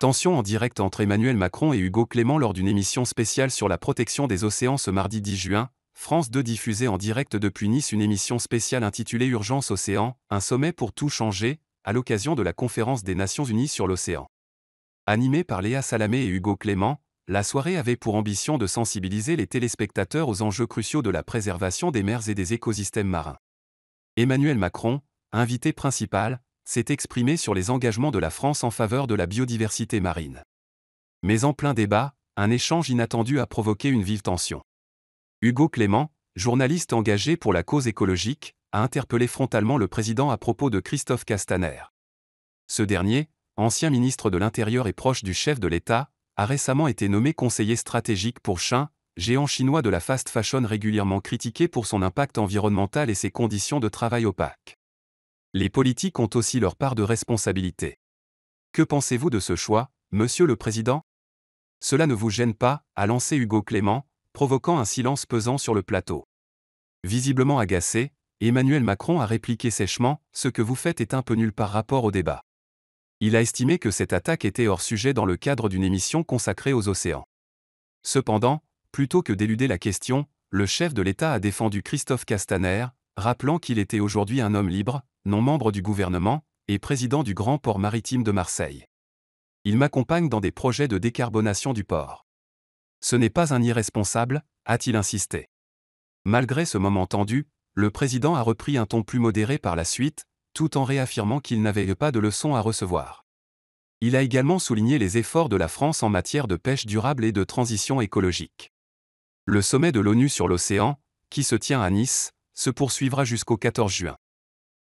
Tension en direct entre Emmanuel Macron et Hugo Clément lors d'une émission spéciale sur la protection des océans ce mardi 10 juin. France 2 diffusait en direct depuis Nice une émission spéciale intitulée Urgence Océan, un sommet pour tout changer, à l'occasion de la conférence des Nations Unies sur l'océan. Animée par Léa Salamé et Hugo Clément, la soirée avait pour ambition de sensibiliser les téléspectateurs aux enjeux cruciaux de la préservation des mers et des écosystèmes marins. Emmanuel Macron, invité principal, s'est exprimé sur les engagements de la France en faveur de la biodiversité marine. Mais en plein débat, un échange inattendu a provoqué une vive tension. Hugo Clément, journaliste engagé pour la cause écologique, a interpellé frontalement le président à propos de Christophe Castaner. Ce dernier, ancien ministre de l'Intérieur et proche du chef de l'État, a récemment été nommé conseiller stratégique pour Shein, géant chinois de la fast fashion régulièrement critiqué pour son impact environnemental et ses conditions de travail opaques. Les politiques ont aussi leur part de responsabilité. Que pensez-vous de ce choix, monsieur le président ? Cela ne vous gêne pas, a lancé Hugo Clément, provoquant un silence pesant sur le plateau. Visiblement agacé, Emmanuel Macron a répliqué sèchement « Ce que vous faites est un peu nul par rapport au débat ». Il a estimé que cette attaque était hors sujet dans le cadre d'une émission consacrée aux océans. Cependant, plutôt que d'éluder la question, le chef de l'État a défendu Christophe Castaner, rappelant qu'il était aujourd'hui un homme libre, non membre du gouvernement, et président du Grand Port Maritime de Marseille. Il m'accompagne dans des projets de décarbonation du port. Ce n'est pas un irresponsable, a-t-il insisté. Malgré ce moment tendu, le président a repris un ton plus modéré par la suite, tout en réaffirmant qu'il n'avait pas de leçons à recevoir. Il a également souligné les efforts de la France en matière de pêche durable et de transition écologique. Le sommet de l'ONU sur l'océan, qui se tient à Nice, se poursuivra jusqu'au 14 juin.